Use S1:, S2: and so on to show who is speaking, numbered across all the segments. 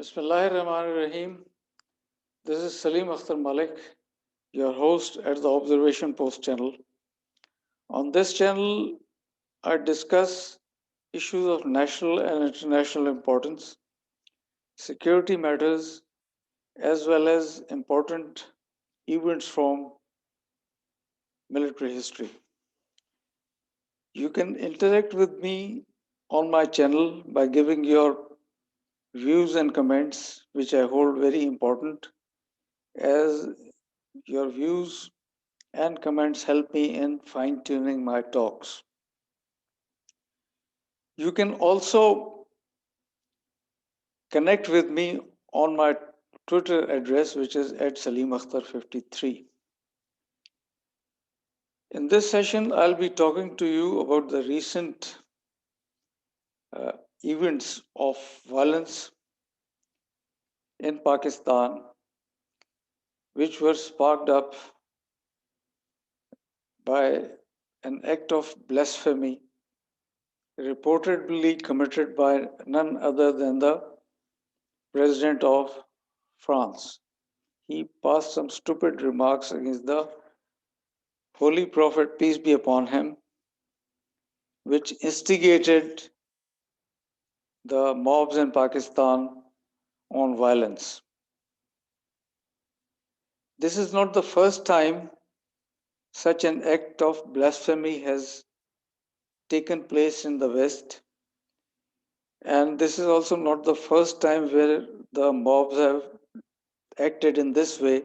S1: Bismillahirrahmanirrahim. This is Salim Akhtar Malik, your host at the Observation Post channel. On this channel, I discuss issues of national and international importance, security matters, as well as important events from military history. You can interact with me on my channel by giving your views and comments, which I hold very important, as your views and comments help me in fine tuning my talks. You can also connect with me on my Twitter address, which is at Salim Akhtar 53. In this session, I'll be talking to you about the recent uh, events of violence in Pakistan, which were sparked up by an act of blasphemy reportedly committed by none other than the President of France. He passed some stupid remarks against the Holy Prophet, peace be upon him, which instigated the mobs in Pakistan on violence. This is not the first time such an act of blasphemy has taken place in the West, and this is also not the first time where the mobs have acted in this way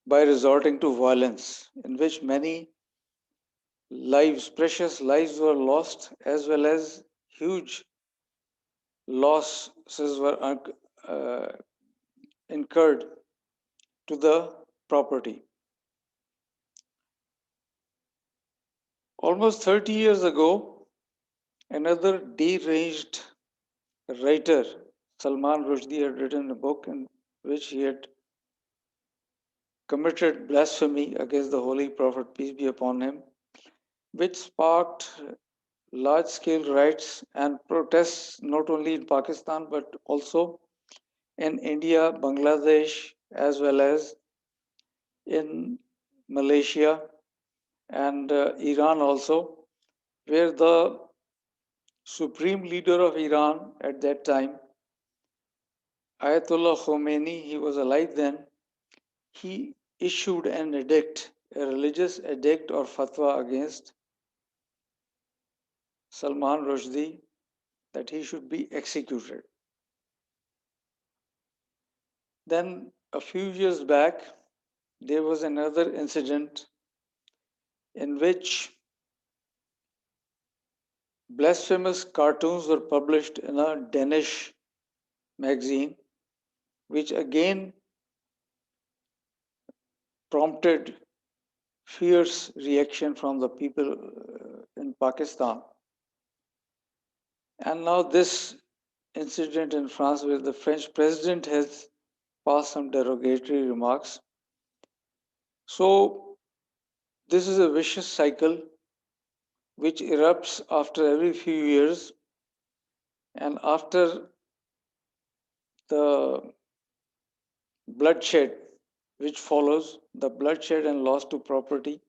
S1: by resorting to violence, in which many lives, precious lives were lost, as well as huge losses were incurred to the property. Almost 30 years ago, another deranged writer, Salman Rushdie, had written a book in which he had committed blasphemy against the Holy Prophet, peace be upon him, which sparked large scale riots and protests not only in Pakistan but also in India, Bangladesh, as well as in Malaysia and Iran also, where the supreme leader of Iran at that time, Ayatollah Khomeini, he was alive then, he issued an edict, a religious edict or fatwa against Salman Rushdie that he should be executed. Then, a few years back, there was another incident in which blasphemous cartoons were published in a Danish magazine, which again prompted fierce reaction from the people in Pakistan. And now this incident in France, where the French president has passed some derogatory remarks. So this is a vicious cycle which erupts after every few years, and after the bloodshed which follows, the bloodshed and loss to property,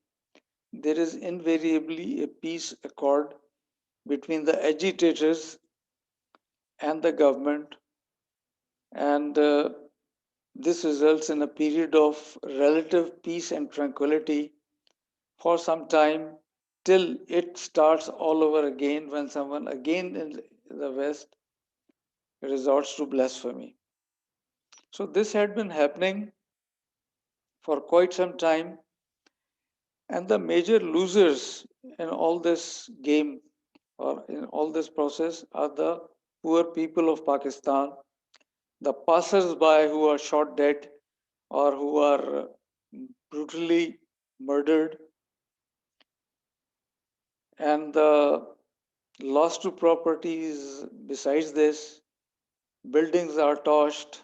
S1: there is invariably a peace accord between the agitators and the government, and this results in a period of relative peace and tranquility for some time, till it starts all over again when someone again in the West resorts to blasphemy. So this had been happening for quite some time, and the major losers in all this game or in all this process are the poor people of Pakistan, the passers-by who are shot dead or who are brutally murdered, and the loss to properties. Besides this, buildings are torched,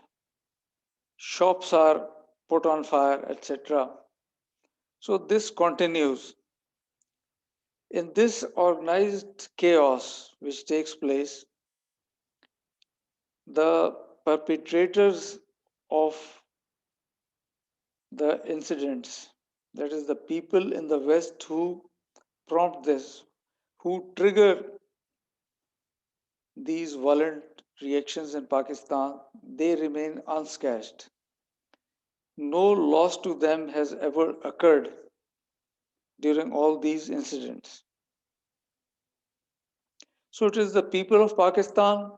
S1: shops are put on fire, etc. So this continues. In this organized chaos which takes place, the perpetrators of the incidents, that is, the people in the West who prompt this, who trigger these violent reactions in Pakistan, they remain unscathed. No loss to them has ever occurred during all these incidents. So it is the people of Pakistan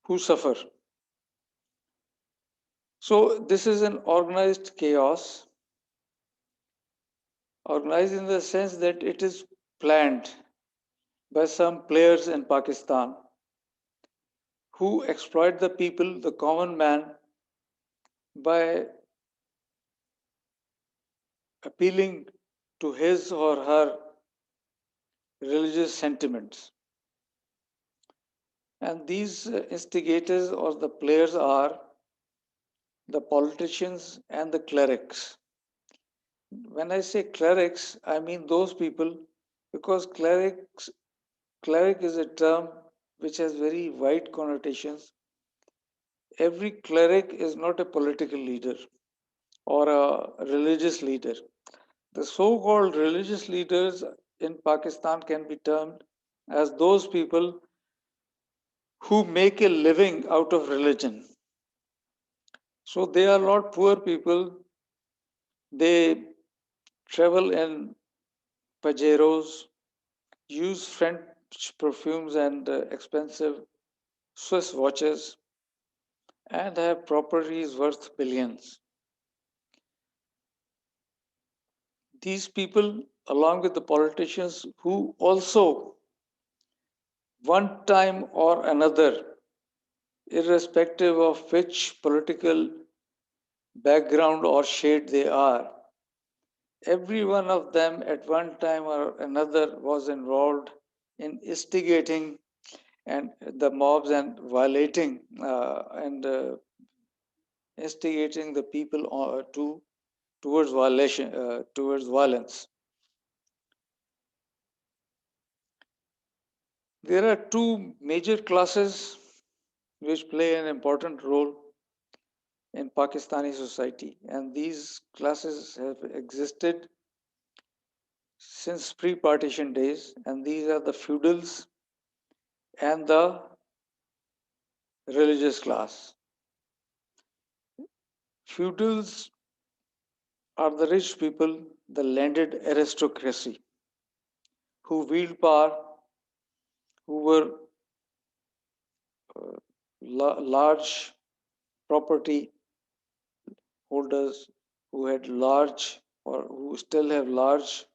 S1: who suffer. So this is an organized chaos, organized in the sense that it is planned by some players in Pakistan who exploit the people, the common man, by appealing to his or her religious sentiments. And these instigators or the players are the politicians and the clerics. When I say clerics, I mean those people because cleric is a term which has very wide connotations. Every cleric is not a political leader or a religious leader. The so-called religious leaders in Pakistan can be termed as those people who make a living out of religion. So they are not poor people. They travel in pajeros, use French perfumes and expensive Swiss watches, and have properties worth billions. These people, along with the politicians who also, one time or another, irrespective of which political background or shade they are, every one of them at one time or another was involved in instigating and the mobs and violating and instigating the people towards violation towards violence. There are two major classes which play an important role in Pakistani society, and these classes have existed since pre-partition days, and these are the feudals and the religious class. Feudals are the rich people, the landed aristocracy, who wield power, who were large property holders, who had large or who still have large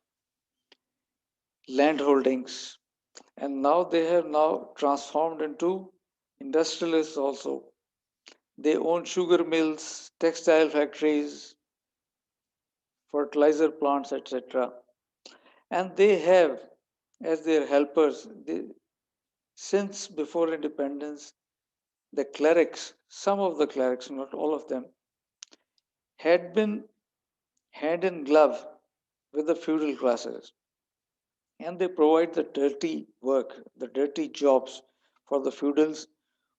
S1: land holdings, and now they have now transformed into industrialists also. They own sugar mills, textile factories, fertilizer plants, etc. And they have as their helpers, since before independence, the clerics, some of the clerics, not all of them, had been hand in glove with the feudal classes. And they provide the dirty work, the dirty jobs for the feudals,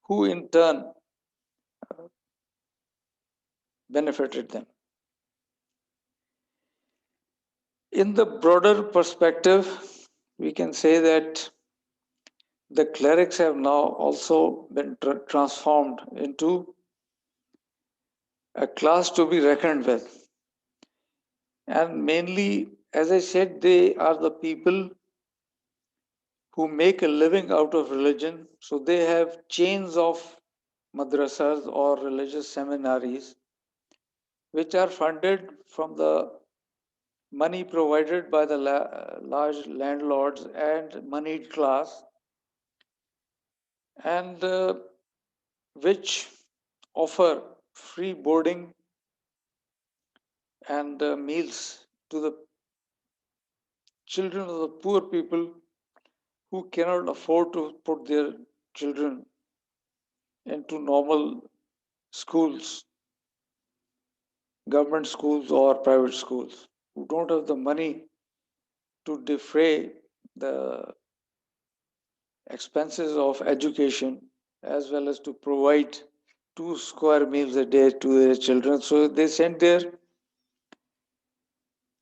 S1: who in turn benefited them. In the broader perspective, we can say that the clerics have now also been transformed into a class to be reckoned with. And mainly, as I said, they are the people who make a living out of religion. So they have chains of madrasas or religious seminaries, which are funded from the money provided by the large landlords and moneyed class, and which offer free boarding and meals to the children of the poor people who cannot afford to put their children into normal schools, government schools or private schools, who don't have the money to defray the expenses of education as well as to provide 2 square meals a day to their children. So they sent their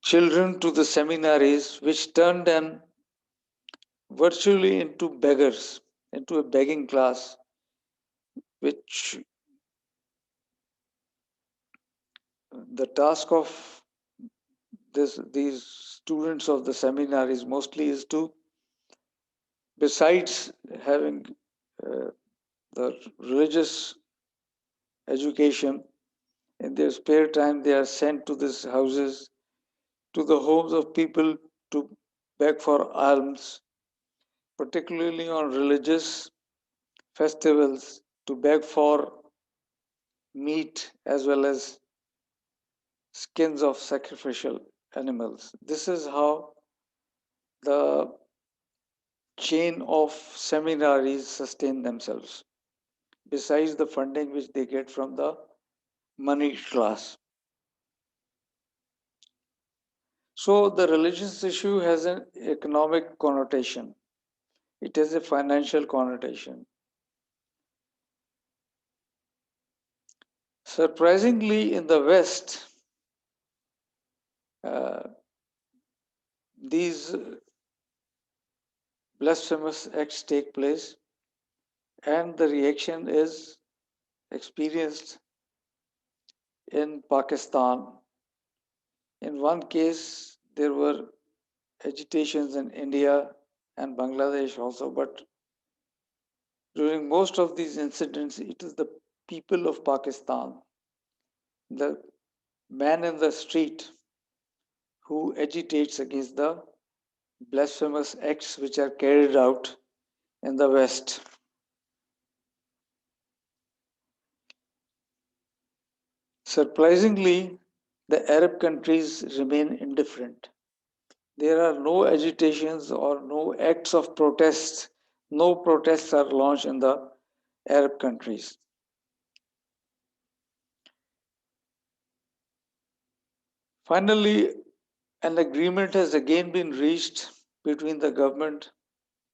S1: children to the seminaries, which turned them virtually into beggars, into a begging class, which the task of these students of the seminaries mostly is to, besides having uh, the religious education, in their spare time they are sent to these houses, to the homes of people to beg for alms, particularly on religious festivals, to beg for meat as well as skins of sacrificial animals. This is how the chain of seminaries sustain themselves, besides the funding which they get from the money class. So the religious issue has an economic connotation. It has a financial connotation. Surprisingly, in the West, uh, these blasphemous acts take place, and the reaction is experienced in Pakistan. In one case, there were agitations in India and Bangladesh also, but during most of these incidents, it is the people of Pakistan, the man in the street, who agitates against the blasphemous acts which are carried out in the West. Surprisingly, the Arab countries remain indifferent. There are no agitations or no acts of protest. No protests are launched in the Arab countries. Finally, an agreement has again been reached between the government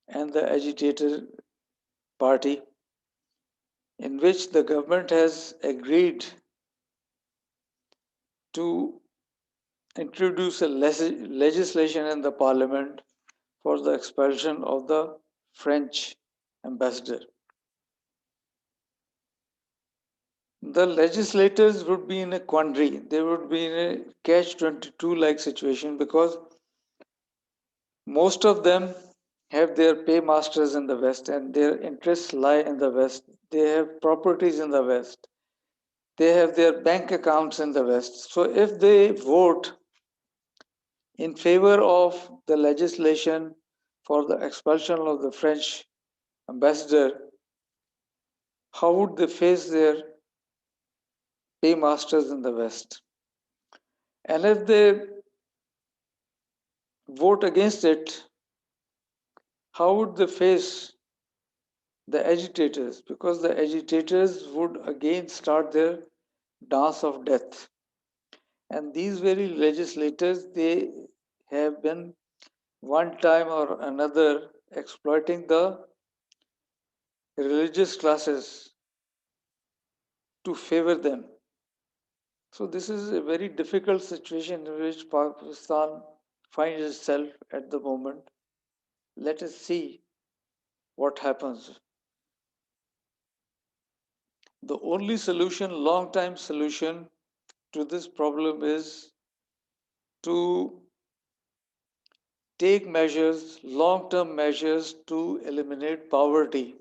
S1: and the agitator party, in which the government has agreed to introduce a legislation in the parliament for the expulsion of the French ambassador. The legislators would be in a quandary. They would be in a catch 22 like situation, because most of them have their paymasters in the West and their interests lie in the West. They have properties in the West. They have their bank accounts in the West. So if they vote in favor of the legislation for the expulsion of the French ambassador, how would they face their paymasters in the West? And if they vote against it, how would they face the agitators? Because the agitators would again start their dance of death. And these very legislators, they have been one time or another exploiting the religious classes to favor them. So this is a very difficult situation in which Pakistan finds itself at the moment. Let us see what happens. The only solution, long time solution to this problem is to take measures, long term measures to eliminate poverty,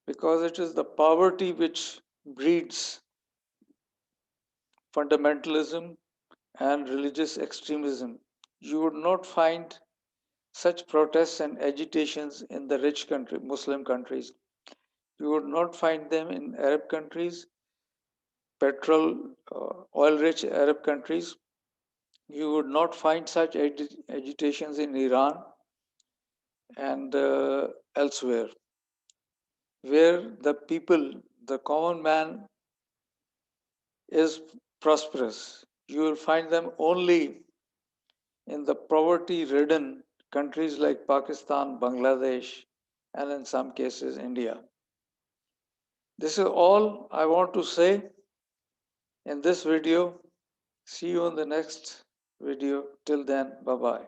S1: because it is the poverty which breeds fundamentalism and religious extremism. You would not find such protests and agitations in the rich country, Muslim countries. You would not find them in Arab countries, oil rich Arab countries. You would not find such agitations in Iran and elsewhere, where the people, the common man, is prosperous. You will find them only in the poverty ridden countries like Pakistan, Bangladesh, and in some cases India. This is all I want to say in this video. See you in the next video. Till then, bye bye.